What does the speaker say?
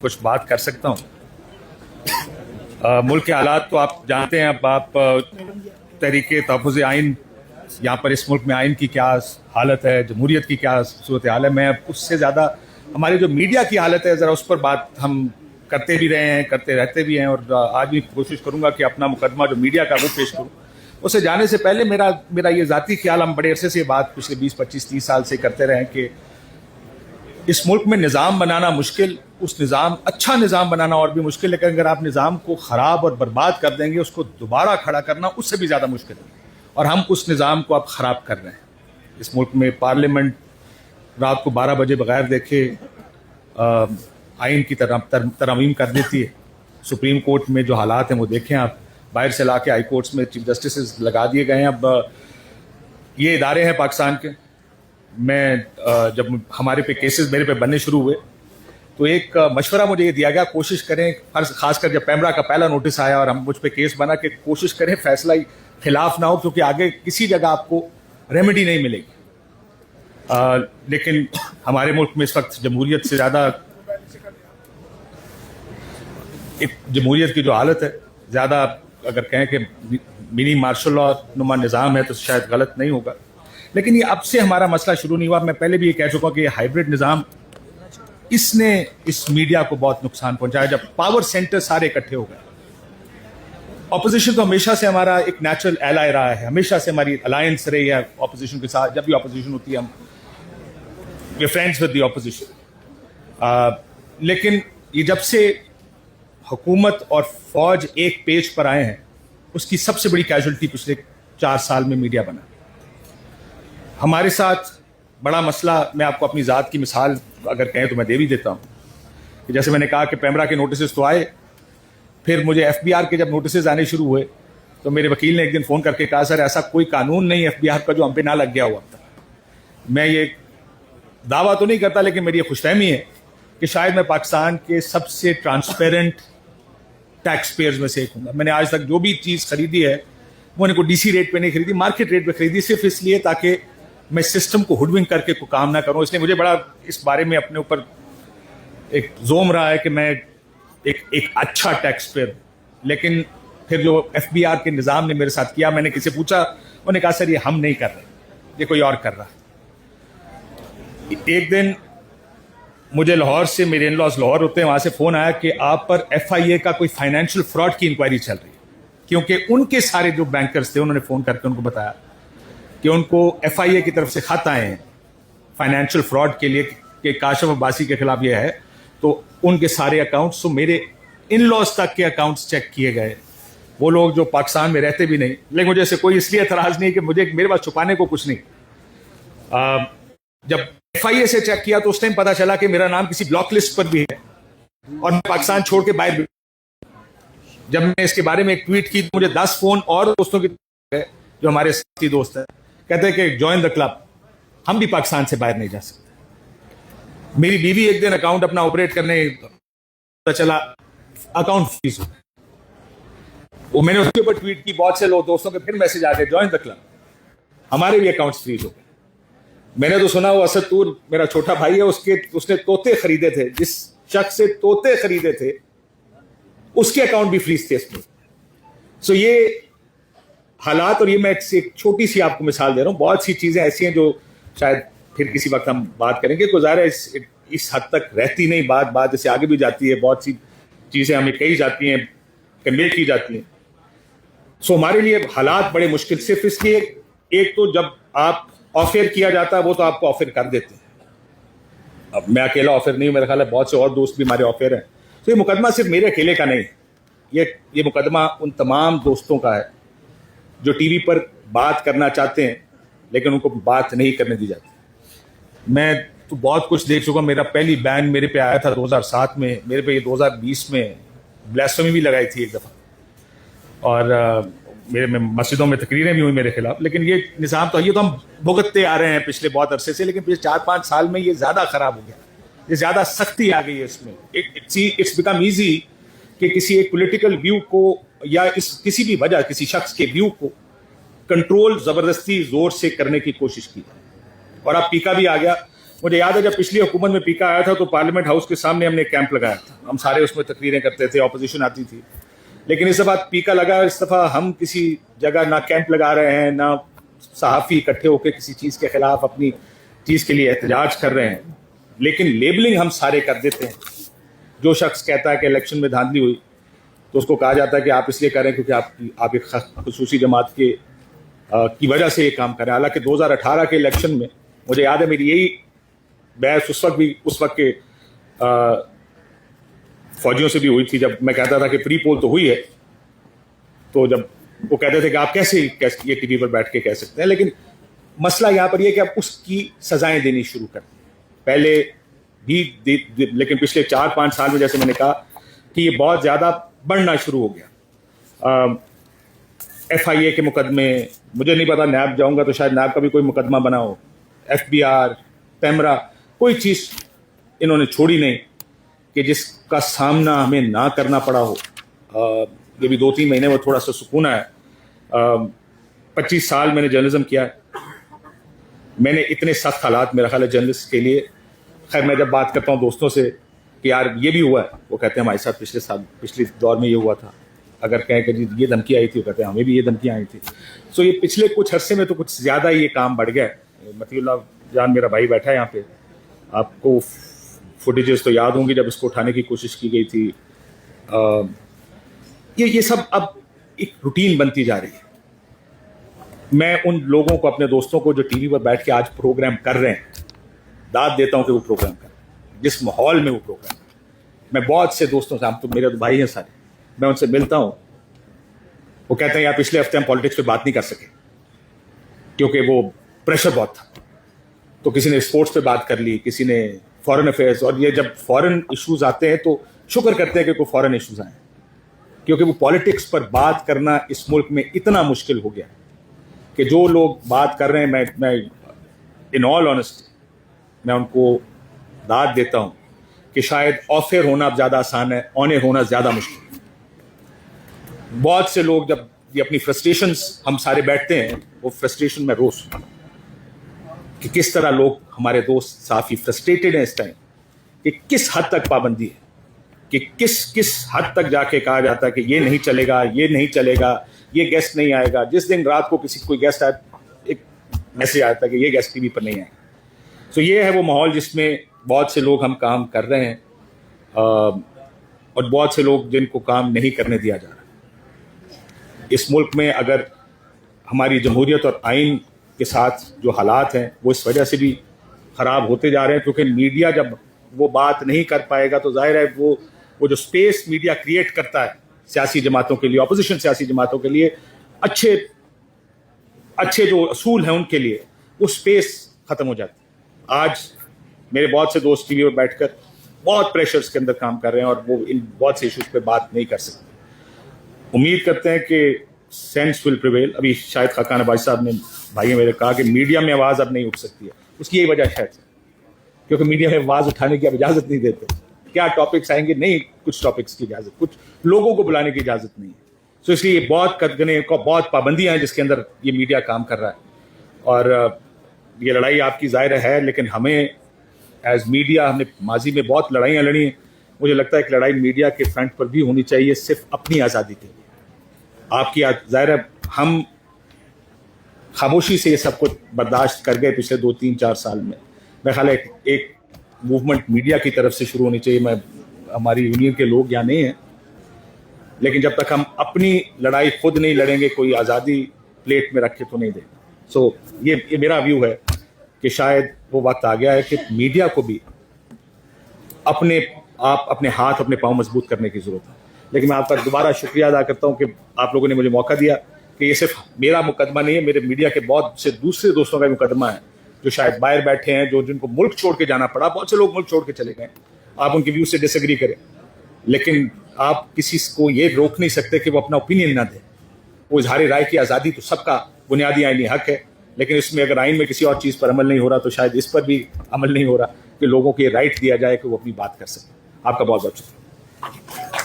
कुछ बात कर सकता हूँ। मुल्क के हालात तो आप जानते हैं। अब आप तहरीके तहफ़्फ़ुज़ आइन, यहाँ पर इस मुल्क में आइन की क्या हालत है, जमहूरियत की क्या सूरत हाल है, मैं उससे ज़्यादा हमारी जो मीडिया की हालत है ज़रा उस पर बात हम करते भी रहे हैं, करते रहते भी हैं, और आज भी कोशिश करूँगा कि अपना मुकदमा जो मीडिया का वो पेश करूँ। उससे जाने से पहले मेरा ये ज़ाती ख्याल, हम बड़े अरसे से ये बात पिछले 20, 25, 30 साल से करते रहे हैं कि इस मुल्क में निज़ाम बनाना मुश्किल, अच्छा निज़ाम बनाना और भी मुश्किल, लेकिन अगर आप निज़ाम को ख़राब और बर्बाद कर देंगे, उसको दोबारा खड़ा करना उससे भी ज़्यादा मुश्किल है। और हम उस निज़ाम को अब ख़राब कर रहे हैं। इस मुल्क में पार्लियामेंट रात को 12 बजे बगैर देखे आइन की तरमीम कर देती है। सुप्रीम कोर्ट में जो हालात हैं वो देखें आप, बाहर से ला के हाई कोर्ट्स में चीफ जस्टिस लगा दिए गए हैं। अब ये इदारे हैं पाकिस्तान के। मैं जब हमारे पे केसेस मेरे पे बनने शुरू हुए तो एक मशवरा मुझे ये दिया गया, कोशिश करें, खासकर जब पैमरा का पहला नोटिस आया और हम मुझ पे केस बना, कि कोशिश करें फैसला खिलाफ ना हो, क्योंकि आगे किसी जगह आपको रेमेडी नहीं मिलेगी। लेकिन हमारे मुल्क में इस वक्त जमहूरियत से ज़्यादा, जमहूरियत की जो हालत है, ज़्यादा अगर कहें कि मिनी मार्शल लॉ नुमा निज़ाम है तो शायद गलत नहीं होगा। लेकिन ये अब से हमारा मसला शुरू नहीं हुआ। मैं पहले भी ये कह चुका कि ये हाइब्रिड निज़ाम, इसने इस मीडिया को बहुत नुकसान पहुंचाया। जब पावर सेंटर सारे इकट्ठे हो गए, ऑपोजिशन तो हमेशा से हमारा एक नेचुरल एलाय रहा है, हमेशा से हमारी अलायंस रही है ऑपोजिशन के साथ। जब भी ऑपोजिशन होती है हम we friends with the opposition. लेकिन ये जब से हुकूमत और फौज एक पेज पर आए हैं, उसकी सबसे बड़ी कैजुअल्टी पिछले 4 साल में मीडिया बना। हमारे साथ बड़ा मसला, मैं आपको अपनी ज़ात की मिसाल अगर कहें तो मैं दे भी देता हूँ कि जैसे मैंने कहा कि पैमरा के नोटिस तो आए, फिर मुझे FBR के जब नोटिस आने शुरू हुए तो मेरे वकील ने एक दिन फ़ोन करके कहा, सर ऐसा कोई कानून नहीं FBR का जो हम पे ना लग गया हुआ था। मैं ये दावा तो नहीं करता, लेकिन मेरी ये खुशफहमी है कि शायद मैं पाकिस्तान के सबसे ट्रांसपेरेंट टैक्स पेयर्स में से एक हूँ। मैंने आज तक जो भी चीज़ खरीदी है वो उनको DC रेट पे नहीं खरीदी, मार्केट रेट पे खरीदी, सिर्फ इसलिए ताकि मैं सिस्टम को हुडविंग करके कोई काम ना करूं। इसलिए मुझे बड़ा इस बारे में अपने ऊपर एक जोम रहा है कि मैं एक अच्छा टैक्स पेयर। लेकिन फिर जो FBR के निज़ाम ने मेरे साथ किया, मैंने किसी पूछा, उन्होंने कहा सर ये हम नहीं कर रहे, ये कोई और कर रहा है। एक दिन मुझे लाहौर से, मेरे इन लॉज लाहौर होते हैं, वहाँ से फ़ोन आया कि आप पर FIA का कोई फाइनेंशियल फ्रॉड की इंक्वायरी चल रही है, क्योंकि उनके सारे जो बैंकर्स थे उन्होंने फ़ोन करके उनको बताया कि उनको FIA की तरफ से खत आए हैं फाइनेंशियल फ्रॉड के लिए कि काशिफ अब्बासी के खिलाफ ये है। तो उनके सारे अकाउंट्स, तो मेरे इन लॉज तक के अकाउंट्स चेक किए गए। वो लोग जो पाकिस्तान में रहते भी नहीं, लेकिन मुझे ऐसे कोई इसलिए एतराज़ नहीं कि मेरे पास छुपाने को कुछ नहीं। जब FIA से चेक किया तो उस टाइम पता चला कि मेरा नाम किसी ब्लॉक लिस्ट पर भी है और मैं पाकिस्तान छोड़ के बाहर भी। जब मैंने इसके बारे में एक ट्वीट की तो मुझे 10 फ़ोन और दोस्तों की जो हमारे साथी दोस्त हैं, कहते हैं कि ज्वाइन द क्लब, हम भी पाकिस्तान से बाहर नहीं जा सकते। मेरी बीवी एक दिन अकाउंट अपना ऑपरेट करने पता चला अकाउंट फ्रीज हो गया। वो मैंने उसके ऊपर ट्वीट की, बहुत से लोग दोस्तों के फिर मैसेज आ गए ज्वाइन द क्लब, हमारे भी अकाउंट्स फ्रीज हो गए। मैंने तो सुना वो असद तूर मेरा छोटा भाई है, उसने तोते खरीदे थे, जिस शख्स से तोते खरीदे थे उसके अकाउंट भी फ्रीज थे इसमें। सो ये हालात, और ये मैं एक छोटी सी आपको मिसाल दे रहा हूँ, बहुत सी चीज़ें ऐसी हैं जो शायद फिर किसी वक्त हम बात करेंगे। गुजारा इस हद तक रहती नहीं, बात जैसे आगे भी जाती है, बहुत सी चीज़ें हमें कही जाती हैं, कन्वे की जाती हैं। सो हमारे लिए हालात बड़े मुश्किल सिर्फ इसलिए, एक तो जब आप ऑफर किया जाता है वो तो आपको ऑफर कर देते हैं। अब मैं अकेला ऑफर नहीं हूँ, मेरा ख्याल है बहुत से और दोस्त भी हमारे ऑफर हैं। तो ये मुकदमा सिर्फ मेरे अकेले का नहीं, ये मुकदमा उन तमाम दोस्तों का है जो टीवी पर बात करना चाहते हैं लेकिन उनको बात नहीं करने दी जाती। मैं तो बहुत कुछ देख चुका। मेरा पहली बैन मेरे पे आया था 2007 में, मेरे पे ये 2020 में ब्लास्फेमी भी लगाई थी एक दफ़ा, और मेरे में मस्जिदों में तकरीरें भी हुई मेरे खिलाफ। लेकिन ये निज़ाम तो, ये तो हम भुगतते आ रहे हैं पिछले बहुत अरसे से, लेकिन पिछले 4-5 साल में ये ज़्यादा ख़राब हो गया, ये ज़्यादा सख्ती आ गई है इसमें। इट्स बिकम ईजी कि किसी एक पॉलिटिकल व्यू को या किसी भी वजह, किसी शख्स के व्यू को कंट्रोल ज़बरदस्ती ज़ोर से करने की कोशिश की, और अब पीका भी आ गया। مجھے یاد ہے جب پچھلی حکومت میں پیکا آیا تھا تو پارلیمنٹ ہاؤس کے سامنے ہم نے کیمپ لگایا تھا, ہم سارے اس میں تقریریں کرتے تھے, اپوزیشن آتی تھی. لیکن اس دفعہ پیکا لگا, اس دفعہ ہم کسی جگہ نہ کیمپ لگا رہے ہیں, نہ صحافی اکٹھے ہو کے کسی چیز کے خلاف اپنی چیز کے لیے احتجاج کر رہے ہیں, لیکن لیبلنگ ہم سارے کر دیتے ہیں. جو شخص کہتا ہے کہ الیکشن میں دھاندلی ہوئی تو اس کو کہا جاتا ہے کہ آپ اس لیے کریں کیونکہ آپ ایک خصوصی جماعت کی وجہ سے یہ کام کریں. حالانکہ 2018 کے الیکشن میں مجھے یاد ہے میری یہی بحث اس وقت کے فوجیوں سے بھی ہوئی تھی, جب میں کہتا تھا کہ پری پول تو ہوئی ہے, تو جب وہ کہتے تھے کہ آپ کیسے یہ ٹی وی پر بیٹھ کے کہہ سکتے ہیں. لیکن مسئلہ یہاں پر یہ کہ آپ اس کی سزائیں دینی شروع کر دیں. پہلے بھی لیکن پچھلے 4-5 سال میں جیسے میں نے کہا کہ یہ بہت زیادہ بڑھنا شروع ہو گیا. FIA کے مقدمے, مجھے نہیں پتا, نیب جاؤں گا تو شاید نیب کا بھی کوئی مقدمہ بنا ہو, FBR, پیمرا, کوئی چیز انہوں نے چھوڑی نہیں کہ جس کا سامنا ہمیں نہ کرنا پڑا ہو. یہ بھی 2-3 مہینے میں تھوڑا سا سکون ہے. 25 سال میں نے جرنلزم کیا ہے, میں نے اتنے سخت حالات میرا خیال ہے جرنلسٹ کے لیے. خیر میں جب بات کرتا ہوں دوستوں سے کہ یار یہ بھی ہوا ہے, وہ کہتے ہیں ہمارے ساتھ پچھلے دور میں یہ ہوا تھا. اگر کہیں کہ جی یہ دھمکی آئی تھی, وہ کہتے ہیں ہمیں بھی یہ دھمکیاں آئی تھی. سو یہ پچھلے کچھ عرصے میں تو کچھ زیادہ ہی یہ کام بڑھ گیا. مطیع اللہ جان میرا بھائی بیٹھا ہے یہاں پہ, آپ کو فوٹیجز تو یاد ہوں گی جب اس کو اٹھانے کی کوشش کی گئی تھی. یہ سب اب ایک روٹین بنتی جا رہی ہے. میں ان لوگوں کو, اپنے دوستوں کو جو ٹی وی پر بیٹھ کے آج پروگرام کر رہے ہیں, داد دیتا ہوں کہ وہ پروگرام کر رہے ہیں جس ماحول میں وہ پروگرام کر رہے ہیں. میں بہت سے دوستوں سے, ہم تو میرے بھائی ہیں سارے, میں ان سے ملتا ہوں, وہ کہتے ہیں یار پچھلے ہفتے ہم پالیٹکس پہ بات نہیں کر سکے کیونکہ وہ پریشر بہت تھا. تو کسی نے اسپورٹس پہ بات کر لی, کسی نے فارن افیئرس, اور یہ جب فارن ایشوز آتے ہیں تو شکر کرتے ہیں کہ کوئی فارن ایشوز آئیں, کیونکہ وہ پالیٹکس پر بات کرنا اس ملک میں اتنا مشکل ہو گیا کہ جو لوگ بات کر رہے ہیں, میں ان آل آنیسٹی میں ان کو داد دیتا ہوں کہ شاید آف ایئر ہونا اب زیادہ آسان ہے, آن ایئر ہونا زیادہ مشکل ہے. بہت سے لوگ جب یہ اپنی فرسٹریشنز ہم سارے بیٹھتے ہیں, وہ فرسٹریشن میں روز کہ کس طرح لوگ ہمارے دوست صحافی فرسٹریٹڈ ہیں اس ٹائم, کہ کس حد تک پابندی ہے, کہ کس حد تک جا کے کہا جاتا ہے کہ یہ نہیں چلے گا, یہ نہیں چلے گا, یہ گیسٹ نہیں آئے گا. جس دن رات کو کوئی گیسٹ آئے, ایک میسج آتا ہے کہ یہ گیسٹ ٹی وی پر نہیں آئے. تو یہ ہے وہ ماحول جس میں بہت سے لوگ ہم کام کر رہے ہیں, اور بہت سے لوگ جن کو کام نہیں کرنے دیا جا رہا. اس ملک میں اگر ہماری جمہوریت اور آئین کے ساتھ جو حالات ہیں وہ اس وجہ سے بھی خراب ہوتے جا رہے ہیں کیونکہ میڈیا جب وہ بات نہیں کر پائے گا تو ظاہر ہے وہ جو سپیس میڈیا کریٹ کرتا ہے سیاسی جماعتوں کے لیے, اپوزیشن سیاسی جماعتوں کے لیے, اچھے جو اصول ہیں ان کے لیے, وہ سپیس ختم ہو جاتی ہے. آج میرے بہت سے دوست ٹی وی پر بیٹھ کر بہت پریشرز کے اندر کام کر رہے ہیں اور وہ ان بہت سے ایشوز پہ بات نہیں کر سکتے. امید کرتے ہیں کہ سینس ول پریویل. ابھی شاید خاقان عباسی صاحب نے, بھائی میرے, کہا کہ میڈیا میں آواز اب نہیں اٹھ سکتی ہے. اس کی یہی وجہ شاید ہے کیونکہ میڈیا میں آواز اٹھانے کی اب اجازت نہیں دیتے. کیا ٹاپکس آئیں گے, نہیں, کچھ ٹاپکس کی اجازت, کچھ لوگوں کو بلانے کی اجازت نہیں ہے. سو اس لیے یہ بہت قدغنے, بہت پابندیاں ہیں جس کے اندر یہ میڈیا کام کر رہا ہے. اور یہ لڑائی آپ کی ظاہر ہے, لیکن ہمیں ایز میڈیا, ہم نے ماضی میں بہت لڑائیاں لڑی ہیں. مجھے لگتا ہے کہ لڑائی میڈیا کے فرنٹ پر بھی ہونی چاہیے, صرف اپنی آزادی کے لیے. آپ کی ظاہر ہے ہم خاموشی سے یہ سب کچھ برداشت کر گئے پچھلے 2-3-4 سال میں. میرا خیال ہے ایک موومنٹ میڈیا کی طرف سے شروع ہونی چاہیے. میں, ہماری یونین کے لوگ یہاں نہیں ہیں, لیکن جب تک ہم اپنی لڑائی خود نہیں لڑیں گے, کوئی آزادی پلیٹ میں رکھ کے تو نہیں دیں گے. سو یہ میرا ویو ہے کہ شاید وہ وقت آ گیا ہے کہ میڈیا کو بھی اپنے ہاتھ, اپنے پاؤں مضبوط کرنے کی ضرورت ہے. لیکن میں آپ کا دوبارہ شکریہ ادا کرتا ہوں کہ آپ لوگوں نے مجھے موقع دیا, کہ یہ صرف میرا مقدمہ نہیں ہے, میرے میڈیا کے بہت سے دوسرے دوستوں کا مقدمہ ہے جو شاید باہر بیٹھے ہیں, جن کو ملک چھوڑ کے جانا پڑا. بہت سے لوگ ملک چھوڑ کے چلے گئے, آپ ان کے ویو سے ڈس ایگری کریں, لیکن آپ کسی کو یہ روک نہیں سکتے کہ وہ اپنا اوپینین نہ دے. وہ اظہار رائے کی آزادی تو سب کا بنیادی آئینی حق ہے, لیکن اس میں اگر آئین میں کسی اور چیز پر عمل نہیں ہو رہا تو شاید اس پر بھی عمل نہیں ہو رہا کہ لوگوں کو یہ رائٹ دیا جائے کہ وہ اپنی بات کر سکیں. آپ کا بہت بہت شکریہ.